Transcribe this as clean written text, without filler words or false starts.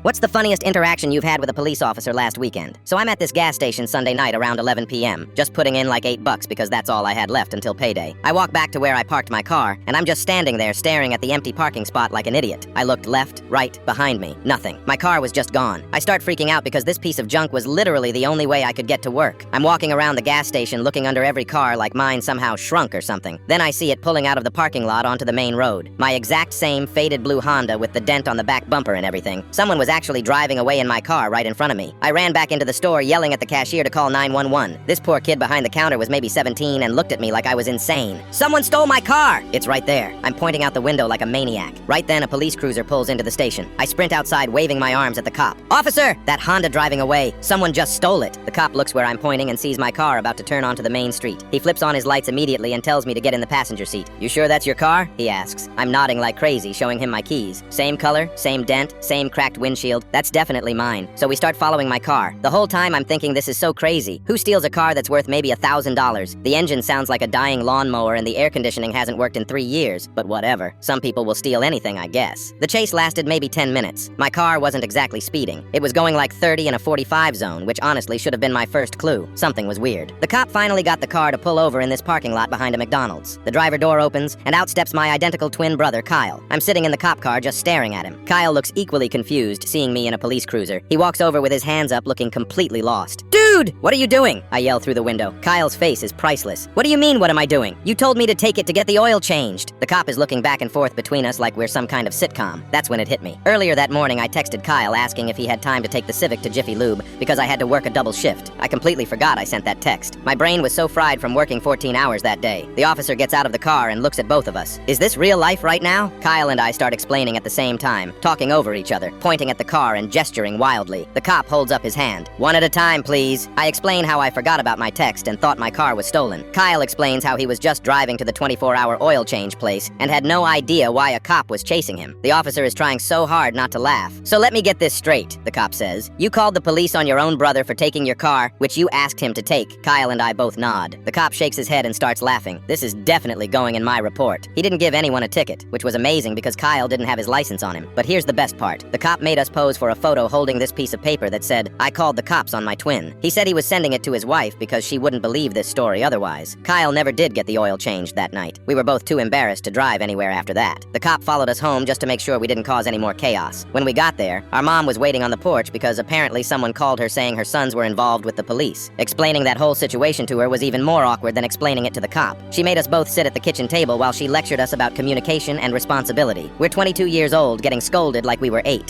What's the funniest interaction you've had with a police officer last weekend? So I'm at this gas station Sunday night around 11 p.m., just putting in like $8 because that's all I had left until payday. I walk back to where I parked my car, and I'm just standing there staring at the empty parking spot like an idiot. I looked left, right, behind me. Nothing. My car was just gone. I start freaking out because this piece of junk was literally the only way I could get to work. I'm walking around the gas station looking under every car like mine somehow shrunk or something. Then I see it pulling out of the parking lot onto the main road. My exact same faded blue Honda with the dent on the back bumper and everything. Someone was actually driving away in my car right in front of me. I ran back into the store yelling at the cashier to call 911. This poor kid behind the counter was maybe 17 and looked at me like I was insane. Someone stole my car! It's right there. I'm pointing out the window like a maniac. Right then, a police cruiser pulls into the station. I sprint outside waving my arms at the cop. Officer! That Honda driving away. Someone just stole it. The cop looks where I'm pointing and sees my car about to turn onto the main street. He flips on his lights immediately and tells me to get in the passenger seat. You sure that's your car? He asks. I'm nodding like crazy, showing him my keys. Same color, same dent, same cracked windshield. That's definitely mine. So we start following my car. The whole time I'm thinking this is so crazy. Who steals a car that's worth maybe $1,000? The engine sounds like a dying lawnmower and the air conditioning hasn't worked in 3 years. But whatever. Some people will steal anything, I guess. The chase lasted maybe 10 minutes. My car wasn't exactly speeding. It was going like 30 in a 45 zone, which honestly should have been my first clue. Something was weird. The cop finally got the car to pull over in this parking lot behind a McDonald's. The driver door opens, and out steps my identical twin brother, Kyle. I'm sitting in the cop car just staring at him. Kyle looks equally confused, seeing me in a police cruiser. He walks over with his hands up, looking completely lost. Dude! What are you doing? I yell through the window. Kyle's face is priceless. What do you mean, what am I doing? You told me to take it to get the oil changed. The cop is looking back and forth between us like we're some kind of sitcom. That's when it hit me. Earlier that morning, I texted Kyle asking if he had time to take the Civic to Jiffy Lube because I had to work a double shift. I completely forgot I sent that text. My brain was so fried from working 14 hours that day. The officer gets out of the car and looks at both of us. Is this real life right now? Kyle and I start explaining at the same time, talking over each other, pointing at the car and gesturing wildly. The cop holds up his hand. One at a time, please. I explain how I forgot about my text and thought my car was stolen. Kyle explains how he was just driving to the 24-hour oil change place and had no idea why a cop was chasing him. The officer is trying so hard not to laugh. So let me get this straight, the cop says. You called the police on your own brother for taking your car, which you asked him to take. Kyle and I both nod. The cop shakes his head and starts laughing. This is definitely going in my report. He didn't give anyone a ticket, which was amazing because Kyle didn't have his license on him. But here's the best part. The cop made us pose for a photo holding this piece of paper that said, I called the cops on my twin. He said he was sending it to his wife because she wouldn't believe this story otherwise. Kyle never did get the oil changed that night. We were both too embarrassed to drive anywhere after that. The cop followed us home just to make sure we didn't cause any more chaos. When we got there, our mom was waiting on the porch because apparently someone called her saying her sons were involved with the police. Explaining that whole situation to her was even more awkward than explaining it to the cop. She made us both sit at the kitchen table while she lectured us about communication and responsibility. We're 22 years old getting scolded like we were 8.